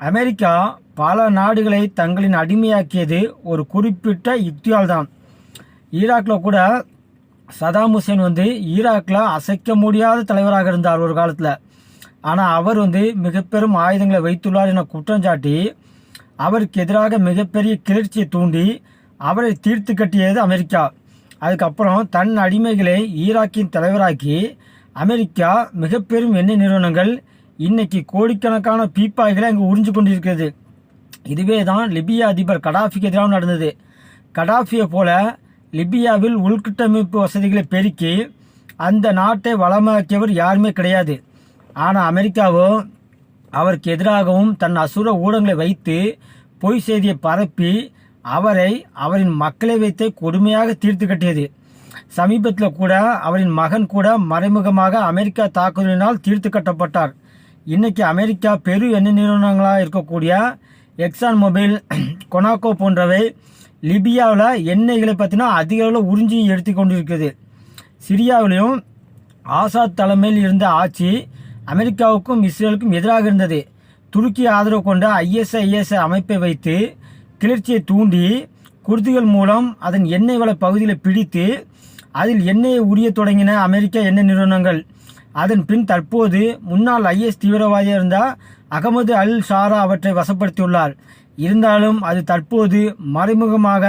America பல நாடுகளை தங்களின் அடிமையாக்கியது ஒரு குறிப்பிட்ட யுக்தியால் தான். ஈராக்கில் கூட சதாம் ஹுசேன் ஈராக்கில் அசைக்க முடியாத தலைவராக இருந்தார் ஒரு காலத்தில். ஆனால் அவர் மிக பெரும் ஆயுதங்களை வைத்துள்ளார் என குற்றம் சாட்டி அவருக்கு எதிராக மிகப்பெரிய கிளர்ச்சியை தூண்டி அவரை தீர்த்து கட்டியது அமெரிக்கா. அதுக்கப்புறம் தன் அடிமைகளை ஈராக்கின் தலைவராக்கி அமெரிக்கா மிக பெரும் எண்ணெய் நிறுவனங்கள் இன்னைக்கு கோடிக்கணக்கான பீப்பாய்களை அங்கே உறிஞ்சு கொண்டிருக்கிறது. இதுவே தான் லிபியா அதிபர் கடாஃபிக்கு எதிராக நடந்தது. கடாஃபியை போல லிபியாவில் உள்கட்டமைப்பு வசதிகளை பெருக்கி அந்த நாட்டை வளமாக்கியவர் யாருமே கிடையாது. ஆனால் அமெரிக்காவோ அவருக்கு எதிராகவும் தன் அசுர ஊடகங்களை வைத்து பொய் செய்தியை பரப்பி அவரை அவரின் மக்களை வைத்தே கொடுமையாக தீர்த்து கட்டியது. சமீபத்தில் கூட அவரின் மகன் கூட மறைமுகமாக அமெரிக்கா தாக்குதலினால் தீர்த்து கட்டப்பட்டார். இன்னைக்கு அமெரிக்கா பெரு எண்ணெய் நிறுவனங்களாக இருக்கக்கூடிய எக்ஸான் மொபைல், கொனாக்கோ போன்றவை லிபியாவில் எண்ணெய்களை பற்றினா அதிக அளவில் உறிஞ்சி எடுத்து கொண்டிருக்கிறது. சிரியாவிலையும் ஆசாத் தலைமையில் இருந்த ஆட்சி அமெரிக்காவுக்கும் இஸ்ரேலுக்கும் எதிராக இருந்தது. துருக்கி ஆதரவு கொண்ட ISIS அமைப்பை வைத்து கிளர்ச்சியை தூண்டி குர்திகள் மூலம் அதன் எண்ணெய் வள பகுதிகளை பிடித்து அதில் எண்ணெயை உரிய தொடங்கின அமெரிக்க எண்ணெய் நிறுவனங்கள். அதன் பின் தற்போது முன்னாள் IS தீவிரவாதியாக இருந்த அகமது அல் ஷாரா அவற்றை வசப்படுத்தியுள்ளார். இருந்தாலும் அது தற்போது மறைமுகமாக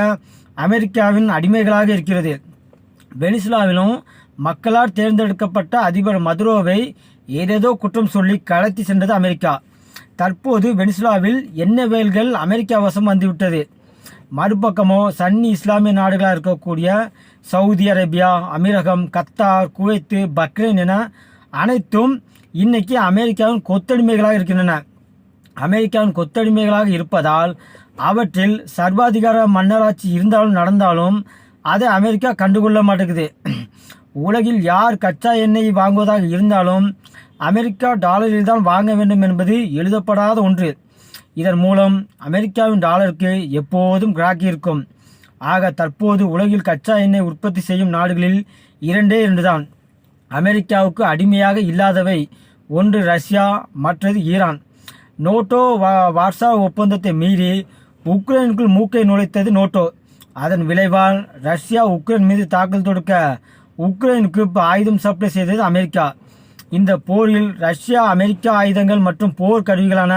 அமெரிக்காவின் அடிமைகளாக இருக்கிறது. வெனிசுலாவிலும் மக்களால் தேர்ந்தெடுக்கப்பட்ட அதிபர் மதுரோவை ஏதேதோ குற்றம் சொல்லி கடத்தி சென்றது அமெரிக்கா. தற்போது வெனிசுலாவில் எண்ணெய் வயல்கள் அமெரிக்கா வசம் வந்துவிட்டது. மறுபக்கமோ சன்னி இஸ்லாமிய நாடுகளாக இருக்கக்கூடிய சவுதி அரேபியா, அமீரகம், கத்தார், குவைத்து, பக்ரைன் என அனைத்தும் இன்னைக்கு அமெரிக்காவின் கொத்தடிமைகளாக இருக்கின்றன. அமெரிக்காவின் கொத்தடிமைகளாக இருப்பதால் அவற்றில் சர்வாதிகார மன்னராட்சி இருந்தாலும் நடந்தாலும் அதை அமெரிக்கா கண்டுகொள்ள மாட்டேங்குது. உலகில் யார் கச்சா எண்ணெய் வாங்குவதாக இருந்தாலும் அமெரிக்கா டாலரில் தான் வாங்க வேண்டும் என்பது எழுதப்படாத ஒன்று. இதன் மூலம் அமெரிக்காவின் டாலருக்கு எப்போதும் கிராக்கி இருக்கும். ஆக தற்போது உலகில் கச்சா எண்ணெய் உற்பத்தி செய்யும் நாடுகளில் இரண்டே தான் அமெரிக்காவுக்கு அடிமையாக இல்லாதவை. ஒன்று ரஷ்யா, மற்றது ஈரான். நேட்டோ வார்சா ஒப்பந்தத்தை மீறி உக்ரைனுக்குள் மூக்கை நுழைத்தது நேட்டோ. அதன் விளைவால் ரஷ்யா உக்ரைன் மீது தாக்குதல் தொடுக்க உக்ரைனுக்கு ஆயுதம் சப்ளை செய்தது அமெரிக்கா. இந்த போரில் ரஷ்யா அமெரிக்கா ஆயுதங்கள் மற்றும் போர் கருவிகளான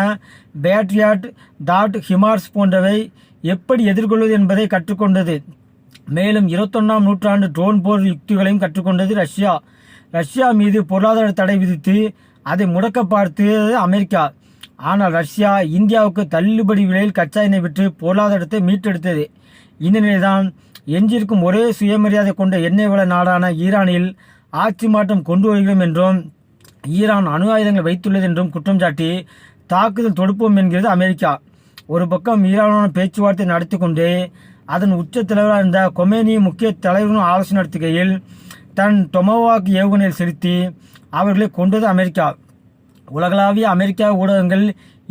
பேட்ரியாட், டாட், ஹிமார்ஸ் போன்றவை எப்படி எதிர்கொள்வது என்பதை கற்றுக்கொண்டது. மேலும் 21ஆம் நூற்றாண்டு ட்ரோன் போர் யுக்திகளையும் கற்றுக்கொண்டது ரஷ்யா. ரஷ்யா மீது பொருளாதார தடை விதித்து அதை முடக்க பார்த்தது அமெரிக்கா. ஆனால் ரஷ்யா இந்தியாவுக்கு தள்ளுபடி விலையில் கச்சா எண்ணெய் விற்று பொருளாதாரத்தை மீட்டெடுத்தது. இந்த நிலைதான் எஞ்சிருக்கும் ஒரே சுயமரியாதை கொண்ட எண்ணெய் வள நாடான ஈரானில் ஆட்சி மாற்றம் கொண்டு வருகிறோம் என்றும் ஈரான் அணு ஆயுதங்களை வைத்துள்ளது என்றும் குற்றம் சாட்டி தாக்குதல் தொடுப்போம் என்கிறது அமெரிக்கா. ஒரு பக்கம் ஈரானுடன் பேச்சுவார்த்தை நடத்தி கொண்டு அதன் உச்ச தலைவராக இருந்த கொமேனி முக்கிய தலைவருடன் ஆலோசனை நடத்துகையில் தன் டொமோவாக் ஏவுகணையில் செலுத்தி அவர்களை கொண்டது அமெரிக்கா. உலகளாவிய அமெரிக்கா ஊடகங்கள்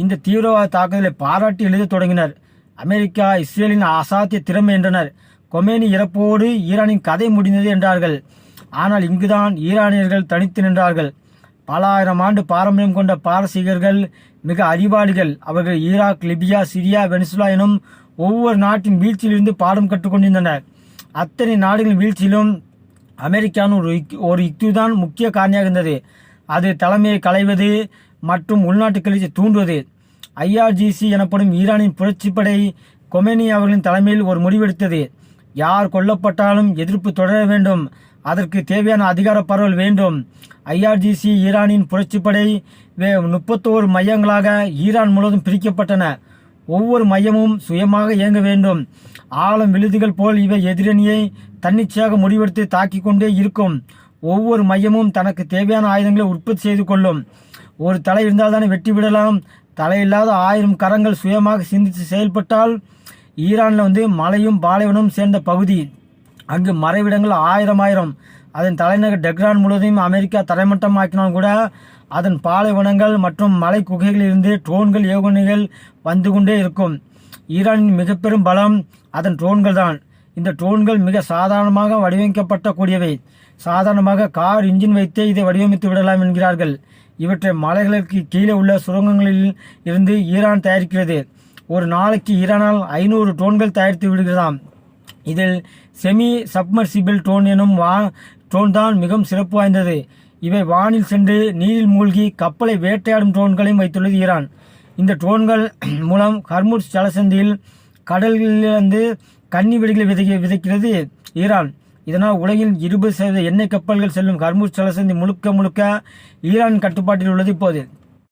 இந்த தீவிரவாத தாக்குதலை பாராட்டி எழுத தொடங்கினர். அமெரிக்கா இஸ்ரேலின் அசாத்திய திறமை என்றனர். கொமேனி இறப்போடு ஈரானின் கதை முடிந்தது என்றார்கள். ஆனால் இங்குதான் ஈரானியர்கள் தனித்து நின்றார்கள். பல ஆயிரம் ஆண்டு பாரம்பரியம் கொண்ட பாரசீகர்கள் மிக அறிவாளிகள். அவர்கள் ஈராக், லிபியா, சிரியா, வெனிசுலா எனும் ஒவ்வொரு நாட்டின் வீழ்ச்சியிலிருந்து பாடம் கற்றுக்கொண்டிருந்தனர். அத்தனை நாடுகளின் வீழ்ச்சியிலும் அமெரிக்காவின் ஒரு யுக்திதான் முக்கிய காரணியாக இருந்தது. அது தலைமையை களைவது மற்றும் உள்நாட்டு கிளர்ச்சியை தூண்டுவது. IRGC எனப்படும் ஈரானின் புரட்சிப்படை கொமேனி அவர்களின் தலைமையில் ஒரு முடிவெடுத்தது. யார் கொல்லப்பட்டாலும் எதிர்ப்பு தொடர வேண்டும், அதற்கு தேவையான அதிகார பரவல் வேண்டும். IRGC ஈரானின் புரட்சிப்படை 31 மையங்களாக ஈரான் முழுவதும் பிரிக்கப்பட்டன. ஒவ்வொரு மையமும் சுயமாக இயங்க வேண்டும். ஆழம் விழுதுகள் போல் இவை எதிரணியை தன்னிச்சையாக முடிவெடுத்து தாக்கிக் கொண்டே இருக்கும். ஒவ்வொரு மையமும் தனக்கு தேவையான ஆயுதங்களை உற்பத்தி செய்து கொள்ளும். ஒரு தலை இருந்தால் தானே வெட்டி விடலாம். தலையில்லாத 1000 கரங்கள் சுயமாக சிந்தித்து செயல்பட்டால் ஈரானில் மலையும் பாலைவனமும் சேர்ந்த பகுதி. அங்கு மறைவிடங்கள் 1000. அதன் தலைநகர் டெக்ரான் முழுவதையும் அமெரிக்கா தரைமட்டமாக்கினால் கூட அதன் பாலைவனங்கள் மற்றும் மலை குகைகளில் இருந்து ட்ரோன்கள், ஏவுகணைகள் வந்து கொண்டே இருக்கும். ஈரானின் மிக பெரும் பலம் அதன் ட்ரோன்கள் தான். இந்த ட்ரோன்கள் மிக சாதாரணமாக வடிவமைக்கப்பட்ட கூடியவை. சாதாரணமாக கார் இன்ஜின் வைத்தே இதை வடிவமைத்து விடலாம் என்கிறார்கள். இவற்றை மலைகளுக்கு கீழே உள்ள சுரங்கங்களில் இருந்து ஈரான் தயாரிக்கிறது. ஒரு நாளைக்கு ஈரானால் 500 ட்ரோன்கள் தயாரித்து விடுகிறதாம். இதில் செமி சப்மர்சிபிள் ட்ரோன் எனும் ட்ரோன் தான் மிகவும் சிறப்பு வாய்ந்தது. இவை வானில் சென்று நீரில் மூழ்கி கப்பலை வேட்டையாடும் ட்ரோன்களையும் வைத்துள்ளது ஈரான். இந்த ட்ரோன்கள் மூலம் ஹர்முஸ் ஜலசந்தியில் கடல்களிலிருந்து கன்னி வெடிகளை விதைக்கிறது ஈரான். இதனால் உலகின் 20% எண்ணெய் கப்பல்கள் செல்லும் ஹர்முஸ் ஜலசந்தி முழுக்க ஈரான் கட்டுப்பாட்டில் உள்ளது இப்போது.